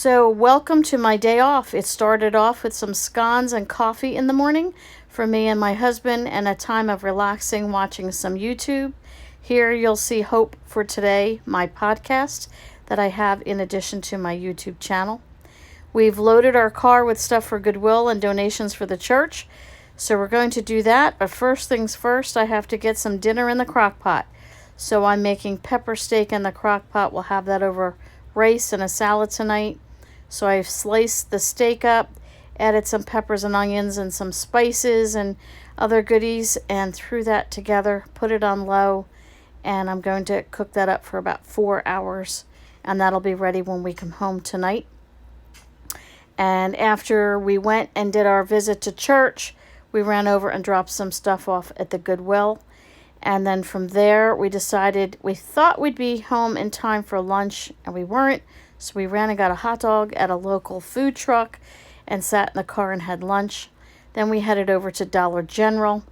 So welcome to my day off. It started off with some scones and coffee in the morning for me and my husband, and a time of relaxing watching some YouTube. Here you'll see Hope for Today, my podcast that I have in addition to my YouTube channel. We've loaded our car with stuff for Goodwill and donations for the church, so we're going to do that. But first things first, I have to get some dinner in the crock pot. So I'm making pepper steak in the crock pot. We'll have that over rice and a salad tonight. So I've sliced the steak up, added some peppers and onions and some spices and other goodies, and threw that together, put it on low, and I'm going to cook that up for about 4 hours, and that'll be ready when we come home tonight. And after we went and did our visit to church, we ran over and dropped some stuff off at the Goodwill. And then from there, we thought we'd be home in time for lunch, and we weren't. So we ran and got a hot dog at a local food truck and sat in the car and had lunch. Then we headed over to Dollar General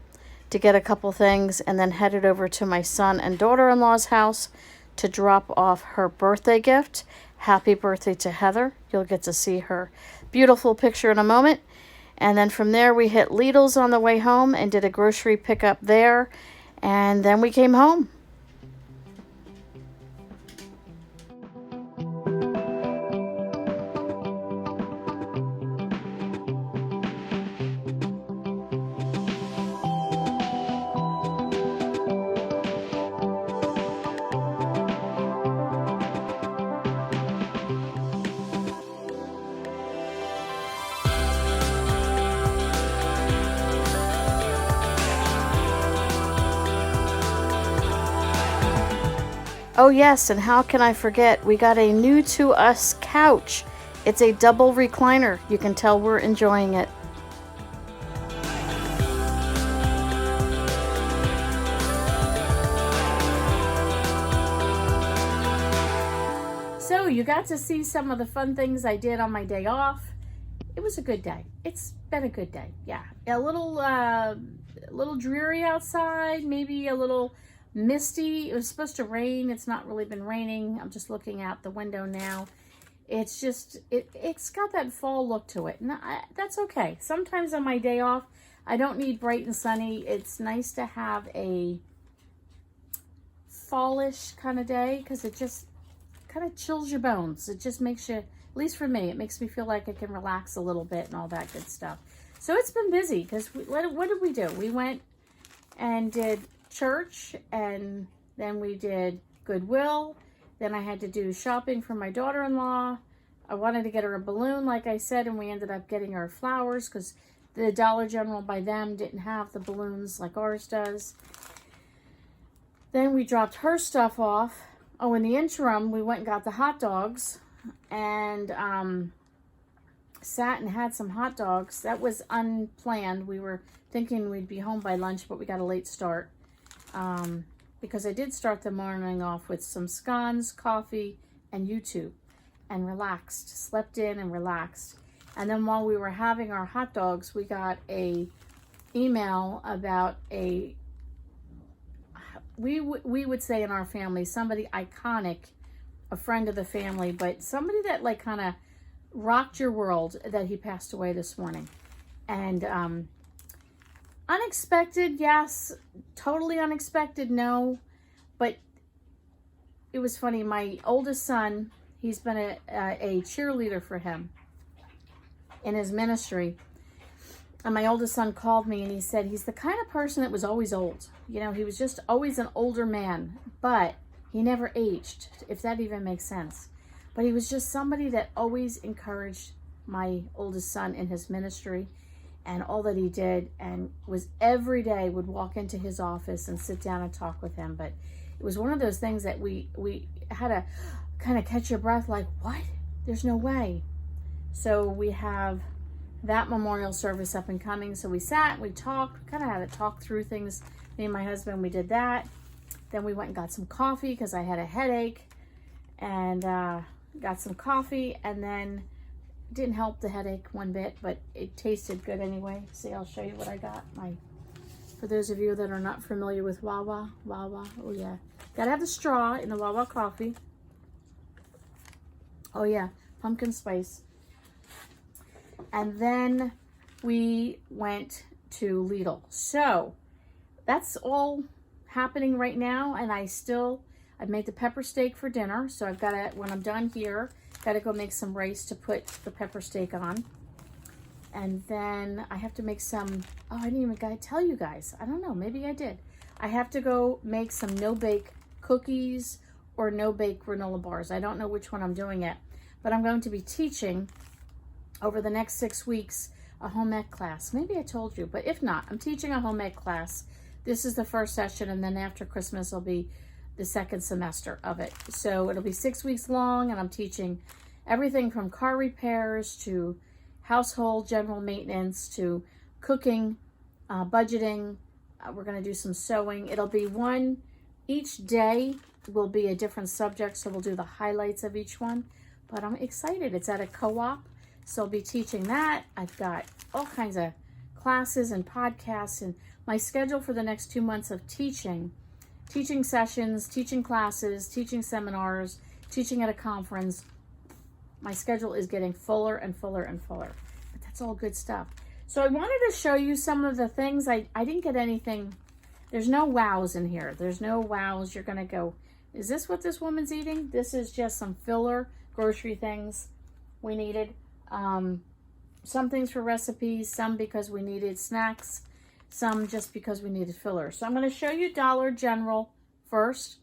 to get a couple things, and then headed over to my son and daughter-in-law's house to drop off her birthday gift. Happy birthday to Heather. You'll get to see her beautiful picture in a moment. And then from there, we hit Lidl's on the way home and did a grocery pickup there. And then we came home. Oh yes, and how can I forget, we got a new to us couch. It's a double recliner. You can tell we're enjoying it. So you got to see some of the fun things I did on my day off. It was a good day. It's been a good day. Yeah, a little dreary outside, maybe a little misty. It was supposed to rain. It's not really been raining. I'm just looking out the window now. It's just, it's got that fall look to it. And that's okay. Sometimes on my day off, I don't need bright and sunny. It's nice to have a fallish kind of day because it just kind of chills your bones. It just makes you, at least for me, it makes me feel like I can relax a little bit and all that good stuff. So it's been busy because what did we do? We went and did church, and then we did Goodwill. Then I had to do shopping for my daughter-in-law. I wanted to get her a balloon, like I said, and we ended up getting her flowers because the Dollar General by them didn't have the balloons like ours does. Then we dropped her stuff off. Oh, in the interim, we went and got the hot dogs and sat and had some hot dogs. That was unplanned. We were thinking we'd be home by lunch, but we got a late start. Because I did start the morning off with some scones, coffee, and YouTube, and relaxed, slept in and relaxed. And then while we were having our hot dogs, we got a email about we would say in our family, somebody iconic, a friend of the family, but somebody that like kind of rocked your world, that he passed away this morning. And unexpected, yes. Totally unexpected, no. But it was funny. My oldest son, he's been a cheerleader for him in his ministry. And my oldest son called me and he said he's the kind of person that was always old. You know, he was just always an older man, but he never aged, if that even makes sense. But he was just somebody that always encouraged my oldest son in his ministry and all that he did, and was every day would walk into his office and sit down and talk with him. But it was one of those things that we had to kind of catch your breath, like, what? There's no way. So we have that memorial service up and coming. So we sat, we talked, kind of had to talk through things. Me and my husband, we did that. Then we went and got some coffee because I had a headache, and got some coffee, and then didn't help the headache one bit, but it tasted good anyway. See, I'll show you what I got. For those of you that are not familiar with Wawa, oh yeah. Gotta have the straw in the Wawa coffee. Oh yeah, pumpkin spice. And then we went to Lidl. So that's all happening right now. And I've made the pepper steak for dinner. So I've got to, when I'm done here, got to go make some rice to put the pepper steak on. And then I have to make some, oh, I didn't even tell you guys. I don't know, maybe I did. I have to go make some no-bake cookies or no-bake granola bars. I don't know which one I'm doing yet, but I'm going to be teaching over the next 6 weeks a home ec class. Maybe I told you, but if not, I'm teaching a home ec class. This is the first session, and then after Christmas will be the second semester of it. So it'll be 6 weeks long, and I'm teaching everything from car repairs to household general maintenance to cooking, budgeting. We're going to do some sewing. It'll be each day will be a different subject, so we'll do the highlights of each one. But I'm excited. It's at a co-op, so I'll be teaching that. I've got all kinds of classes and podcasts, and my schedule for the next 2 months of teaching sessions, teaching classes, teaching seminars, teaching at a conference. My schedule is getting fuller and fuller and fuller, but that's all good stuff. So I wanted to show you some of the things. I didn't get anything. There's no wows in here. There's no wows. You're going to go, is this what this woman's eating? This is just some filler grocery things we needed. Some things for recipes, some because we needed snacks, some just because we needed filler. So I'm going to show you Dollar General first.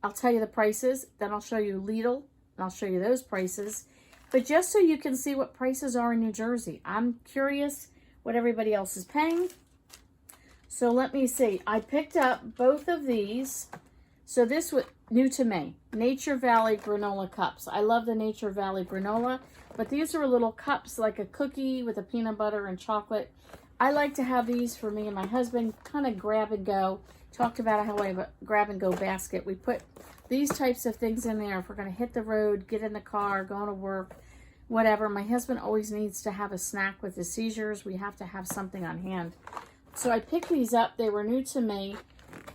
I'll tell you the prices. Then I'll show you Lidl. And I'll show you those prices. But just so you can see what prices are in New Jersey. I'm curious what everybody else is paying. So let me see. I picked up both of these. So this was new to me. Nature Valley granola cups. I love the Nature Valley granola. But these are little cups like a cookie with a peanut butter and chocolate. I like to have these for me and my husband. Kind of grab and go. Talked about how I have a grab and go basket. We put these types of things in there if we're going to hit the road, get in the car, go to work, whatever. My husband always needs to have a snack with his seizures. We have to have something on hand. So I picked these up. They were new to me.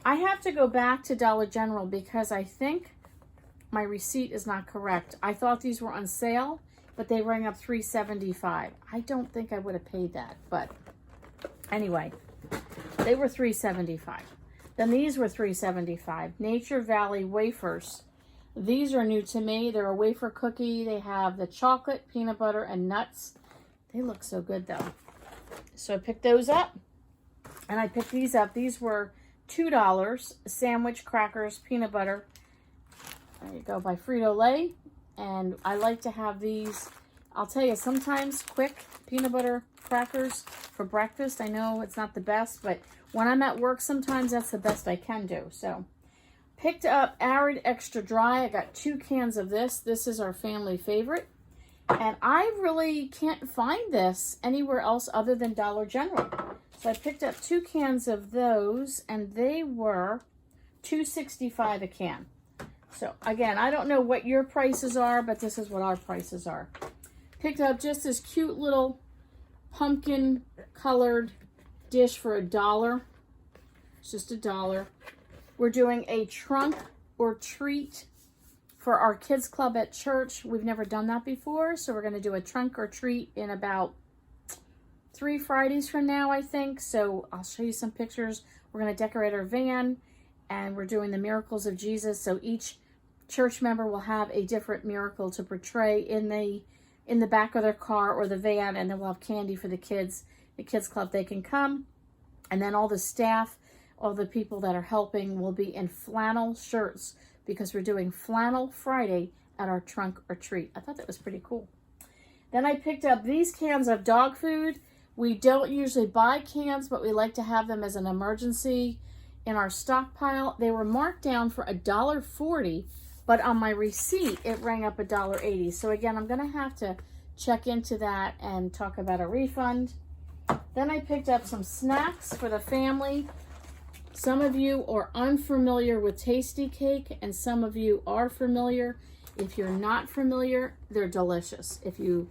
I have to go back to Dollar General because I think my receipt is not correct. I thought these were on sale, but they rang up $3.75. I don't think I would have paid that, but anyway, they were $3.75. Then these were $3.75. Nature Valley wafers. These are new to me. They're a wafer cookie. They have the chocolate, peanut butter, and nuts. They look so good though. So I picked those up. And I picked these up. These were $2. Sandwich, crackers, peanut butter. There you go, by Frito-Lay. And I like to have these. I'll tell you, sometimes quick peanut butter crackers for breakfast. I know it's not the best, but when I'm at work, sometimes that's the best I can do. So picked up Arid Extra Dry. I got 2 cans of this. This is our family favorite. And I really can't find this anywhere else other than Dollar General. So I picked up 2 cans of those, and they were $2.65 a can. So again, I don't know what your prices are, but this is what our prices are. Picked up just this cute little pumpkin colored dish for $1. It's just $1. We're doing a trunk or treat for our kids club at church. We've never done that before, so we're going to do a trunk or treat in about 3 Fridays from now, I think. So I'll show you some pictures. We're going to decorate our van, and we're doing the miracles of Jesus. So each church member will have a different miracle to portray in the back of their car or the van, and then we'll have candy for the kids club. They can come, and then all the staff, all the people that are helping will be in flannel shirts because we're doing Flannel Friday at our trunk or treat. I thought that was pretty cool. Then I picked up these cans of dog food. We don't usually buy cans, but we like to have them as an emergency in our stockpile. They were marked down for $1.40, but on my receipt, it rang up $1.80. So again, I'm gonna have to check into that and talk about a refund. Then I picked up some snacks for the family. Some of you are unfamiliar with Tasty Cake, and some of you are familiar. If you're not familiar, they're delicious. If you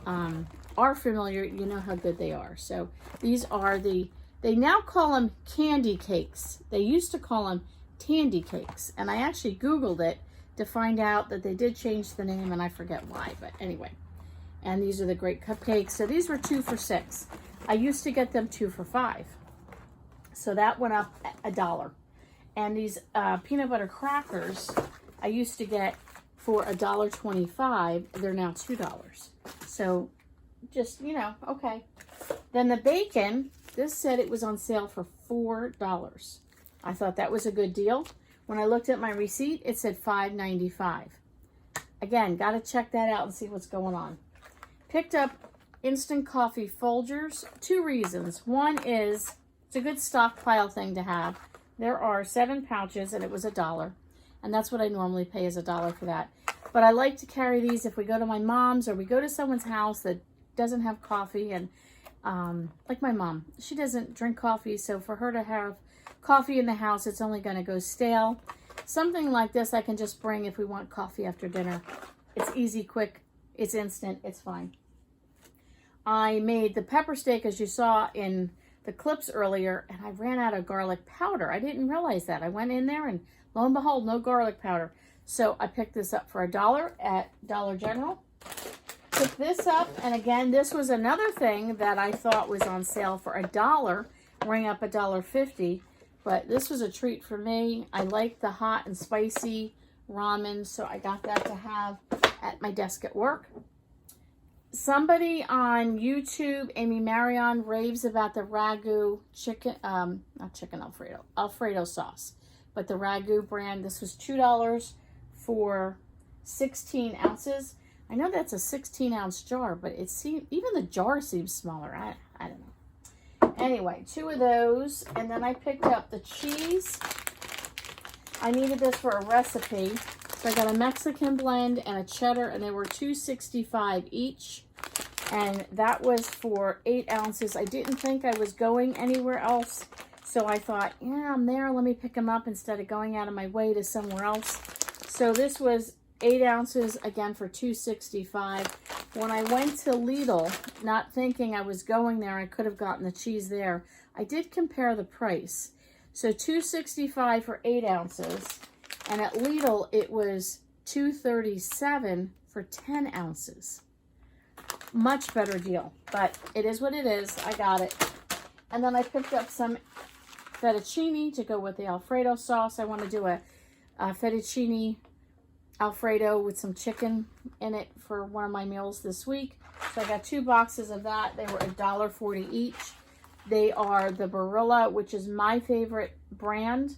are familiar, you know how good they are. So these are they now call them candy cakes. They used to call them Tandy Cakes, and I actually Googled it. to find out that they did change the name, and I forget why, but anyway. And these are the great cupcakes. So these were 2 for $6. I used to get them 2 for $5. So that went up $1. And these peanut butter crackers, I used to get for $1.25. They're now $2. So just, you know, okay. Then the bacon, this said it was on sale for $4. I thought that was a good deal. When I looked at my receipt, it said $5.95. Again, got to check that out and see what's going on. Picked up instant coffee Folgers. 2 reasons. One is it's a good stockpile thing to have. There are 7 pouches and it was $1. And that's what I normally pay, is $1 for that. But I like to carry these if we go to my mom's or we go to someone's house that doesn't have coffee. And like my mom, she doesn't drink coffee. So for her to have coffee in the house, it's only going to go stale. Something like this I can just bring if we want coffee after dinner. It's easy, quick, it's instant, it's fine. I made the pepper steak, as you saw in the clips earlier, and I ran out of garlic powder. I didn't realize that. I went in there and lo and behold, no garlic powder. So I picked this up for $1 at Dollar General. Picked this up, and again, this was another thing that I thought was on sale for $1, rang up $1.50. But this was a treat for me. I like the hot and spicy ramen, so I got that to have at my desk at work. Somebody on YouTube, Amy Marion, raves about the Ragu chicken, not chicken Alfredo sauce, but the Ragu brand. This was $2 for 16 ounces. I know that's a 16-ounce jar, but it seems, even the jar seems smaller. I don't know. Anyway, 2 of those, and then I picked up the cheese. I needed this for a recipe. So I got a Mexican blend and a cheddar, and they were $2.65 each. And that was for 8 ounces. I didn't think I was going anywhere else. So I thought, yeah, I'm there. Let me pick them up instead of going out of my way to somewhere else. So this was 8 ounces, again, for $2.65. When I went to Lidl, not thinking I was going there, I could have gotten the cheese there. I did compare the price. So $2.65 for 8 ounces. And at Lidl, it was $2.37 for 10 ounces. Much better deal, but it is what it is. I got it. And then I picked up some fettuccine to go with the Alfredo sauce. I want to do a fettuccine Alfredo with some chicken in it for one of my meals this week. So I got 2 boxes of that. They were $1.40 each. They are the Barilla, which is my favorite brand.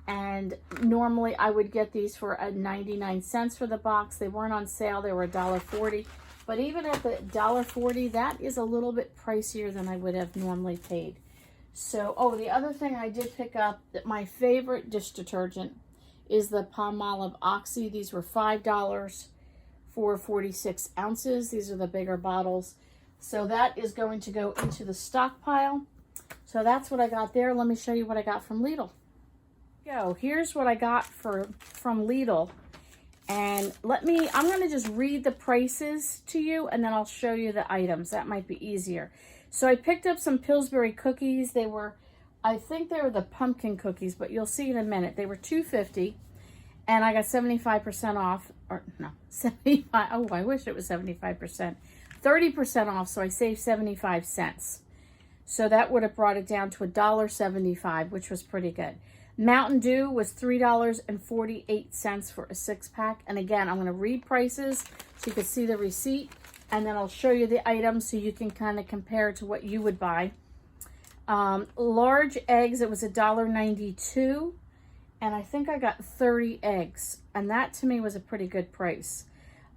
And normally I would get these for 99 cents for the box. They weren't on sale. They were $1.40. But even at the $1.40, that is a little bit pricier than I would have normally paid. So, oh, the other thing I did pick up, that my favorite dish detergent is the Palmolive Oxy. These were $5 for 46 ounces. These are the bigger bottles. So that is going to go into Stockpile. So that's what I got there. Let me show you what I got from Lidl. Here's what I got from Lidl. And I'm going to just read the prices to you, and then I'll show you the items. That might be easier. So I picked up some Pillsbury cookies. They were, I think they were the pumpkin cookies, but you'll see in a minute. They were $2.50, and I got 75% off. Or no, 75. Oh, I wish it was 75%. 30% off, so I saved 75 cents. So that would have brought it down to $1.75, which was pretty good. Mountain Dew was $3.48 for a 6-pack. And again, I'm going to read prices so you can see the receipt. And then I'll show you the items so you can kind of compare to what you would buy. Large eggs, it was $1.92. And I think I got 30 eggs. And that to me was a pretty good price.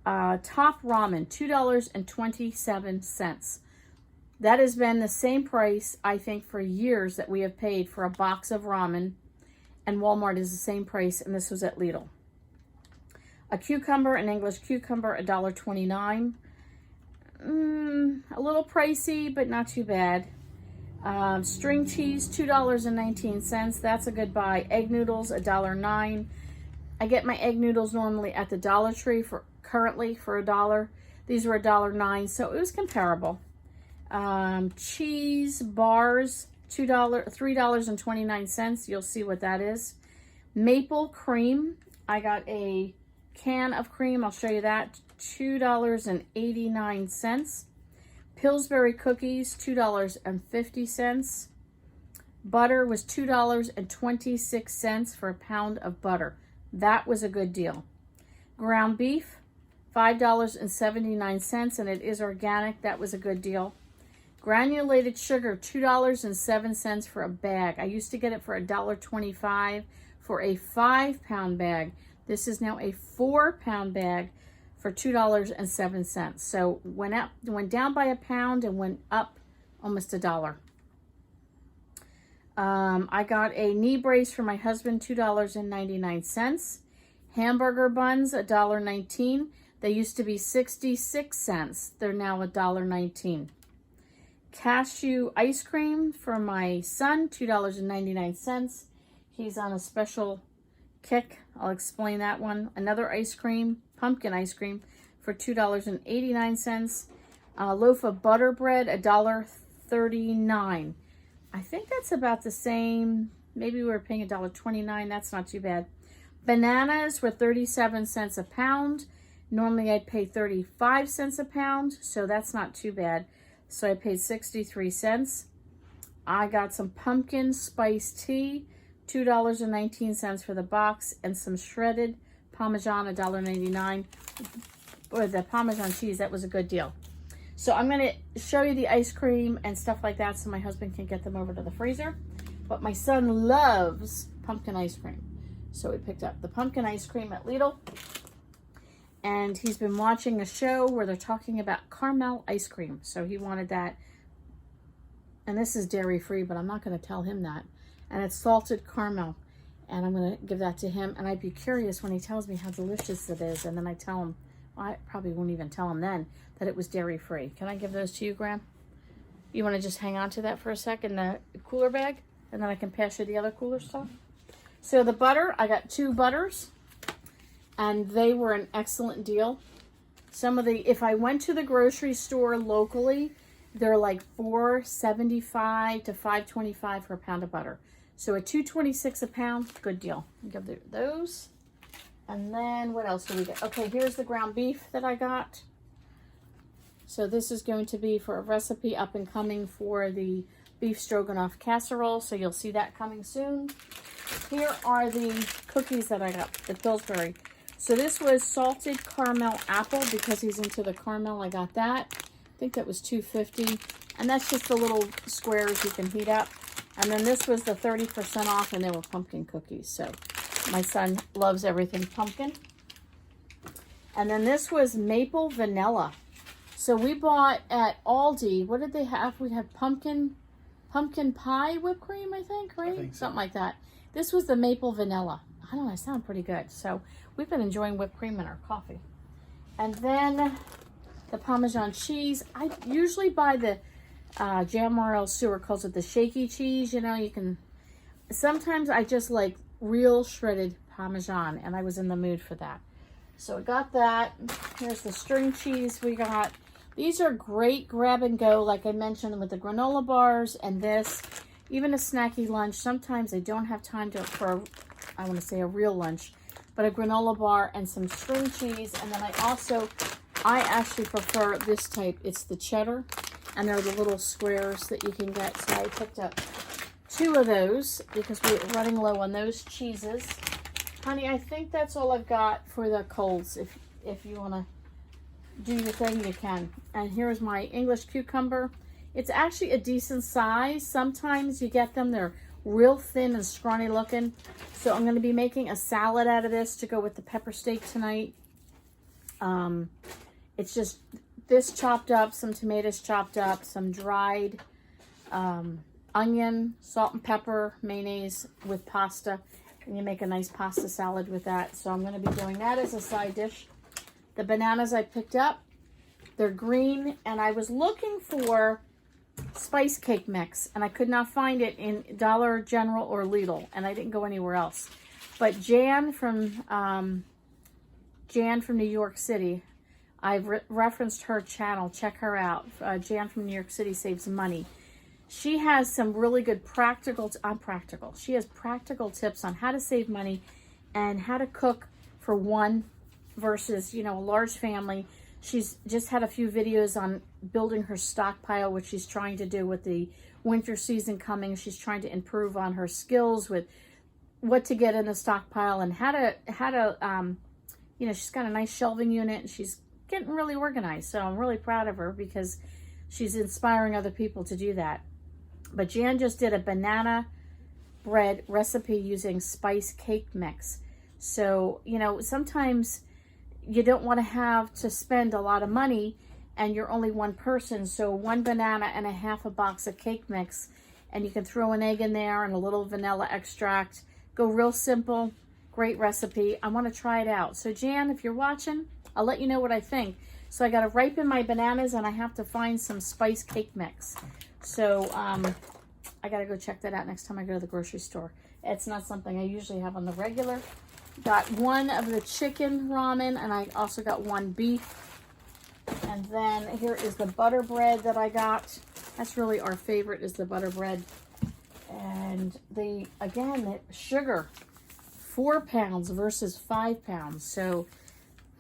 Top ramen, $2.27. That has been the same price, I think, for years that we have paid for a box of ramen. And Walmart is the same price, and this was at Lidl. A cucumber, an English cucumber, $1.29. A little pricey, but not too bad. String cheese, $2.19. That's a good buy. Egg noodles, $1.09. I get my egg noodles normally at the Dollar Tree currently for $1. These were $1.09, so it was comparable. Cheese bars, $3.29. You'll see what that is. Maple cream. I got a can of cream, I'll show you that, $2.89. Pillsbury cookies, $2.50. Butter was $2.26 for a pound of butter. That was a good deal. Ground beef, $5.79, and it is organic. That was a good deal. Granulated sugar, $2.07 for a bag. I used to get it for $1.25 for a 5-pound bag. This is now a 4-pound bag for $2.07. So went down by a pound and went up almost $1. I got a knee brace for my husband, $2.99. Hamburger buns, $1.19. They used to be 66 cents. They're now $1.19. Cashew ice cream for my son, $2.99. He's on a special kick. I'll explain that one. Another ice cream, pumpkin ice cream, for $2.89. A loaf of butter bread, $1.39. I think that's about the same. Maybe we were paying $1.29. That's not too bad. Bananas were 37 cents a pound. Normally I'd pay 35 cents a pound, so that's not too bad. So I paid 63 cents. I got some pumpkin spice tea, $2.19 for the box, and some shredded Parmesan, $1.99. Or the Parmesan cheese, that was a good deal. So I'm going to show you the ice cream and stuff like that so my husband can get them over to the freezer. But my son loves pumpkin ice cream. So we picked up the pumpkin ice cream at Lidl. And he's been watching a show where they're talking about caramel ice cream. So he wanted that. And this is dairy free, but I'm not going to tell him that. And it's salted caramel. And I'm going to give that to him. And I'd be curious when he tells me how delicious it is. And then I tell him, well, I probably won't even tell him then that it was dairy free. Can I give those to you, Graham? You want to just hang on to that for a sec in the cooler bag? And then I can pass you the other cooler stuff. So the butter, I got 2 butters. And they were an excellent deal. If I went to the grocery store locally, they're like $4.75 to $5.25 for a pound of butter. So at $2.26 a pound, good deal. Give those. And then what else do we get? Okay, here's the ground beef that I got. So this is going to be for a recipe up and coming for the beef stroganoff casserole. So you'll see that coming soon. Here are the cookies that I got, the Pillsbury. So this was salted caramel apple because he's into the caramel. I got that. I think that was $2.50. And that's just the little squares you can heat up. And then this was the 30% off, and they were pumpkin cookies. So my son loves everything pumpkin. And then this was maple vanilla. So we bought at Aldi, what did they have? We had pumpkin pie whipped cream, I think, right? I think so. Something like that. This was the maple vanilla. I don't know, it sounded pretty good. So we've been enjoying whipped cream in our coffee. And then the Parmesan cheese. I usually buy the Jam Royal Sewer calls it the shaky cheese. You know, you can, sometimes I just like real shredded Parmesan, and I was in the mood for that. So I got that. Here's the string cheese we got. These are great grab and go, like I mentioned, with the granola bars and this. Even a snacky lunch. Sometimes I don't have time for I want to say a real lunch, but a granola bar and some string cheese. And then I actually prefer this type. It's the cheddar, and they're the little squares that you can get. So I picked up 2 of those because we're running low on those cheeses. Honey, I think that's all I've got for the colds. If you want to do your thing, you can. And here's my English cucumber. It's actually a decent size. Sometimes you get them, they're real thin and scrawny looking. So I'm going to be making a salad out of this to go with the pepper steak tonight. It's just this chopped up, some tomatoes chopped up, some dried onion, salt and pepper, mayonnaise with pasta. And you make a nice pasta salad with that. So I'm going to be doing that as a side dish. The bananas I picked up, they're green, and I was looking for spice cake mix, and I could not find it in Dollar General or Lidl, and I didn't go anywhere else. But Jan from New York City, I've referenced her channel. Check her out. Jan from New York City Saves Money. She has some really good She has practical tips on how to save money and how to cook for 1 versus, you know, a large family. She's just had a few videos on building her stockpile, which she's trying to do with the winter season coming. She's trying to improve on her skills with what to get in the stockpile and how to you know, she's got a nice shelving unit and she's getting really organized. So I'm really proud of her because she's inspiring other people to do that. But Jan just did a banana bread recipe using spice cake mix. So, you know, sometimes you don't want to have to spend a lot of money and you're only one person. So 1 banana and a half a box of cake mix, and you can throw an egg in there and a little vanilla extract. Go real simple, great recipe. I want to try it out. So Jan, if you're watching, I'll let you know what I think. So I got to ripen my bananas and I have to find some spice cake mix. So I got to go check that out next time I go to the grocery store. It's not something I usually have on the regular. Got 1 of the chicken ramen, and I also got 1 beef. And then here is the butter bread that I got. That's really our favorite, is the butter bread. And the sugar, 4 pounds versus 5 pounds. So,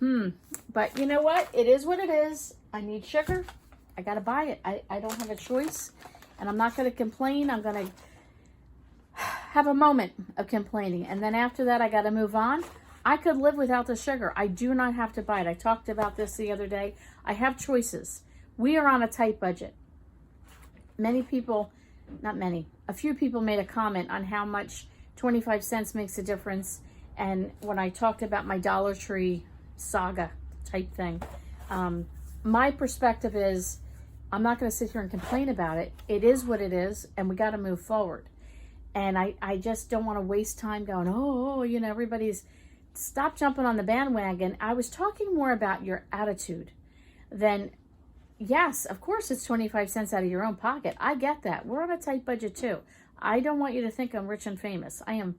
but you know what? It is what it is. I need sugar. I got to buy it. I don't have a choice. And I'm not going to complain. I'm going to have a moment of complaining. And then after that, I got to move on. I could live without the sugar. I do not have to buy it. I talked about this the other day. I have choices. We are on a tight budget. Many people, not many, a few people made a comment on how much 25 cents makes a difference. And when I talked about my Dollar Tree saga type thing, my perspective is I'm not going to sit here and complain about it. It is what it is, and we got to move forward. And I just don't want to waste time going, oh, you know, everybody's, stop jumping on the bandwagon. I was talking more about your attitude than, yes, of course it's 25 cents out of your own pocket. I get that. We're on a tight budget too. I don't want you to think I'm rich and famous. I am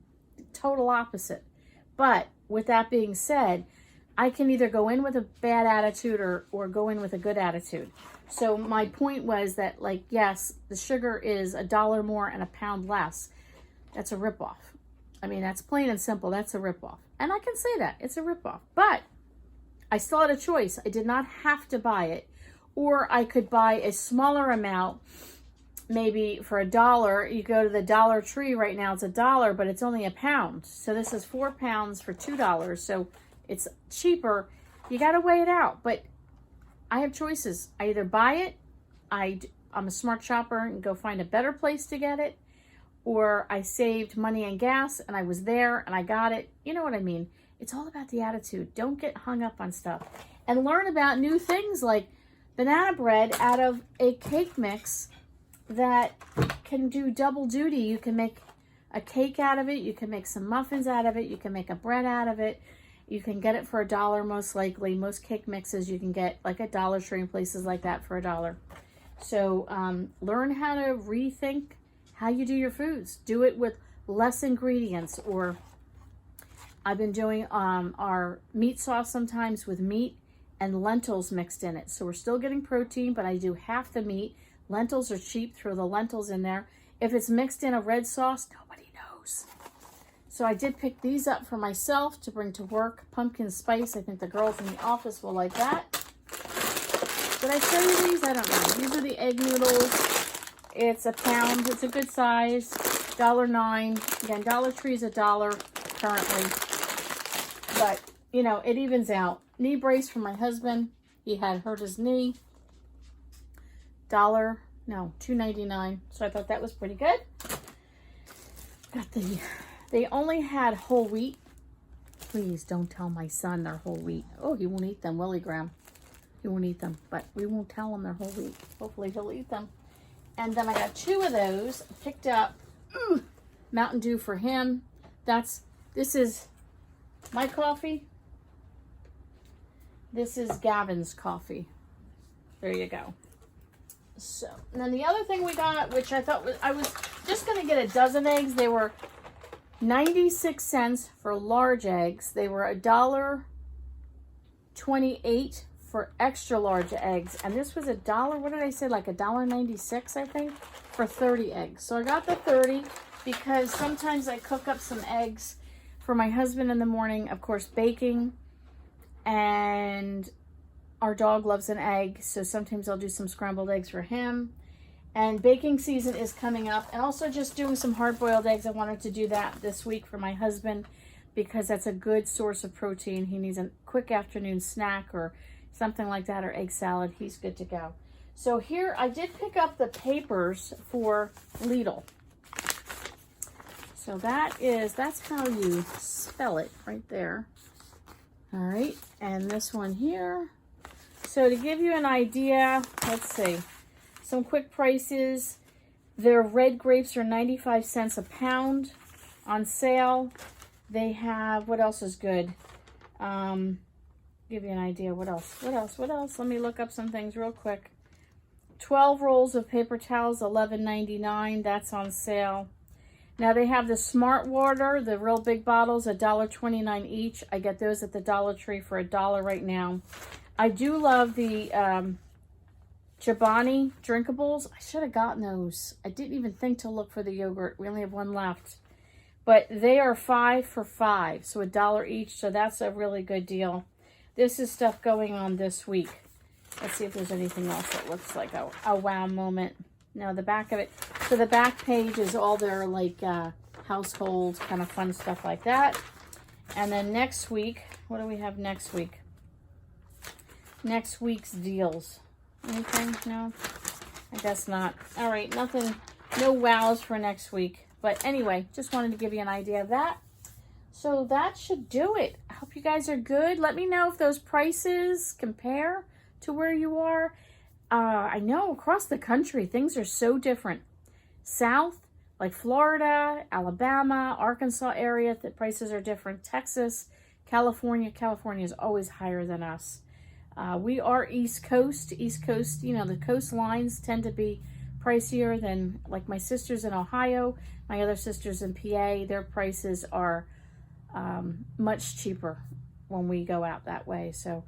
total opposite. But with that being said, I can either go in with a bad attitude or go in with a good attitude. So my point was that, like, yes, the sugar is $1 more and £1 less. That's a ripoff. I mean, that's plain and simple. That's a ripoff. And I can say that. It's a ripoff. But I still had a choice. I did not have to buy it. Or I could buy a smaller amount, maybe for $1. You go to the Dollar Tree right now, it's $1, but it's only £1. So this is 4 pounds for $2. So it's cheaper. You got to weigh it out. But I have choices. I either buy it, I'm a smart shopper and go find a better place to get it, or I saved money and gas and I was there and I got it. You know what I mean? It's all about the attitude. Don't get hung up on stuff. And learn about new things like banana bread out of a cake mix that can do double duty. You can make a cake out of it. You can make some muffins out of it. You can make a bread out of it. You can get it for $1 most likely. Most cake mixes you can get like at Dollar Tree and places like that for $1. So learn how to rethink how you do your foods. Do it with less ingredients. Or I've been doing our meat sauce sometimes with meat and lentils mixed in it. So we're still getting protein, but I do half the meat. Lentils are cheap. Throw the lentils in there. If it's mixed in a red sauce, nobody knows. So I did pick these up for myself to bring to work. Pumpkin spice. I think the girls in the office will like that. Did I show you these? I don't know. These are the egg noodles. It's £1. It's a good size. $1.09. Again, Dollar Tree is $1 currently. But, you know, it evens out. Knee brace for my husband. He had hurt his knee. $2.99. So I thought that was pretty good. Got they only had whole wheat. Please don't tell my son they're whole wheat. Oh, he won't eat them, will he, Graham? He won't eat them, but we won't tell him they're whole wheat. Hopefully he'll eat them. And then I got 2 of those. Picked up Mountain Dew for him. This is my coffee. This is Gavin's coffee. There you go. So, and then the other thing we got, which I thought I was just going to get a dozen eggs. They were 96 cents for large eggs. They were $1.28 for extra large eggs. And this was $1, what did I say? Like $1.96, I think, for 30 eggs. So I got the 30 because sometimes I cook up some eggs for my husband in the morning. Of course, baking And our dog loves an egg, so sometimes I'll do some scrambled eggs for him. And baking season is coming up, and also just doing some hard-boiled eggs. I wanted to do that this week for my husband because that's a good source of protein. He needs a quick afternoon snack or something like that, or egg salad. He's good to go. So here, I did pick up the papers for Lidl. So that's how you spell it right there. All right, and this one here. So to give you an idea, let's see, some quick prices. Their red grapes are 95 cents a pound on sale. They have, what else is good? Give you an idea, what else? Let me look up some things real quick. 12 rolls of paper towels, $11.99. That's on sale. Now they have the Smart Water, the real big bottles, $1.29 each. I get those at the Dollar Tree for $1 right now. I do love the Chobani drinkables. I should have gotten those. I didn't even think to look for the yogurt. We only have one left. But they are 5 for $5, so $1 each. So that's a really good deal. This is stuff going on this week. Let's see if there's anything else that looks like a wow moment. No, the back of it. So the back page is all their like household kind of fun stuff like that. And then next week, what do we have next week? Next week's deals. Anything? No? I guess not. All right, nothing, no wows for next week. But anyway, just wanted to give you an idea of that. So that should do it. I hope you guys are good. Let me know if those prices compare to where you are. I know across the country, things are so different. South, like Florida, Alabama, Arkansas area, the prices are different. Texas, California is always higher than us. We are East Coast. East Coast, you know, the coastlines tend to be pricier than like my sisters in Ohio, my other sisters in PA. Their prices are much cheaper when we go out that way. So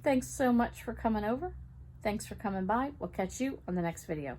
thanks so much for coming over. Thanks for coming by. We'll catch you on the next video.